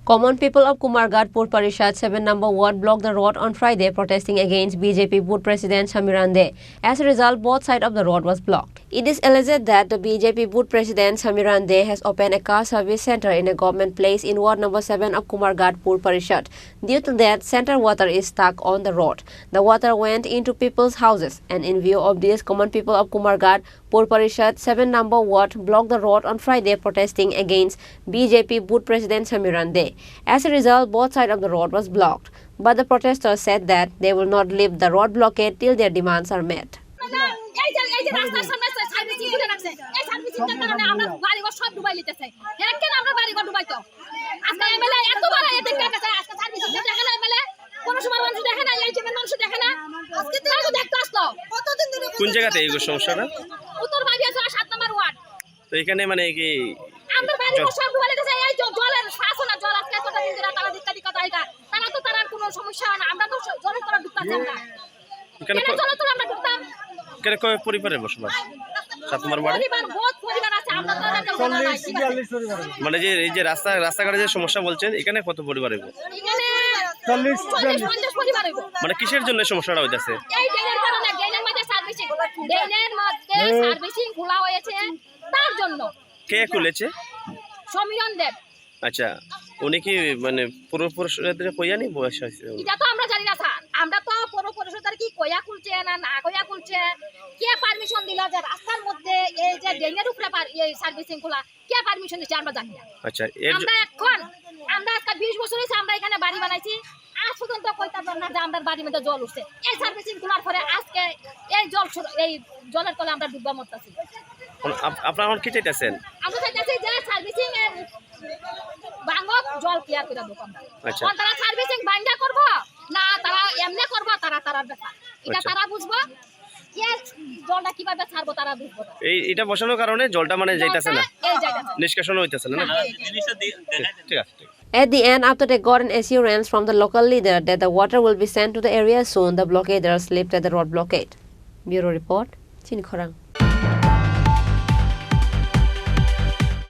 Common people of Kumarghat Parishad 7 number ward blocked the road on Friday protesting against BJP Board President Sameeran Dey. As a result, both sides of the road was blocked. It is alleged that the BJP Board President Sameeran Dey has opened a car service center in a government place in ward number 7 of Kumarghat Parishad. Due to that, center water is stuck on the road. The water went into people's houses, and in view of this, common people of Kumarghat Parishad 7 number ward blocked the road on Friday protesting against BJP Board President Sameeran Dey. As a result, both sides of the road was blocked. But the protesters said that they will not lift the road blockade till their demands are met. কোন জায়গাতে এই সমস্যাটা? উত্তর বাড়িয়া 7 নম্বর word. তো এখানে মানে কি আমরা বাড়ি সব ডুবে গেছে, এই জলের শাসন জল আজকে কতটা দিন ধরে তারা দিক্কতি কথা এটা তারা তো তার কোনো সমস্যা হয় না, আমরা তো জলের তলা ঢুকতাছি আমরা এখানে জলের তলা আমরা ঢুকতাম। এখানে কয় পরিবারের বসবাস? 7 নম্বর ওয়ার্ডে পরিবার বহুত পরিবার আছে, আমরা তো এটা জানা নাই। মানে যে এই যে রাস্তাঘাটে যে সমস্যা বলছেন, এখানে কত পরিবার হবে? এখানে 40-50 পরিবার হবে। মানে কিসের জন্য সমস্যাটা হইতাছে? এই ড্রেনের কারণে, ড্রেনের মধ্যে সার্ভিসিং খোলা হয়েছে তার জন্য। কে খুলেছে? সমীরণ দেব। আচ্ছা, উনি কি মানে পুরো পরিষদের কইয়ানি বয়স হয়েছে? এটা তো আমরা জানি না স্যার, আমরা তো পুরো পরিষদের কি কইয়া খুলছে না কইয়া খুলছে, কে পারমিশন দিল যে রাস্তার মধ্যে এই যে ড্রেনের উপরে এই সার্ভিসিং খোলা, কে পারমিশন দিচ্ছে আমরা জানি না। আচ্ছা, আমরা আজকে 20 বছর হয়েছে আমরা এখানে বাড়ি বানাইছি, আজ পর্যন্ত কইতে পারব না যে আমাদের বাড়ির মধ্যে জল উঠছে। এই সার্ভিসিং খোলার পরে আজকে এই জলের তলে আমরা ডুববা মরতেছি। আপনারা কি চাইতেছেন? আমরা চাইতেছি যে সার্ভিসিং এর বাংক জল ক্লিয়ার করে দেব আমরা। আচ্ছা, তারা সার্ভিসিং বাঙ্গা করব না তারা এমনি করব, তারা ব্যাপার এটা তারা বুঝবো। জলটা কিভাবে ছাড়বো তারা বুঝবো। এটা বসানোর কারণে জলটা মানে যাইতাছে না, নিষ্কাশন হইতাছে না। ঠিক আছে। At the end, after they got an assurance from the local leader that the water will be sent to the area soon, the blockaders lifted the road blockade. Bureau report, Chini Khorang.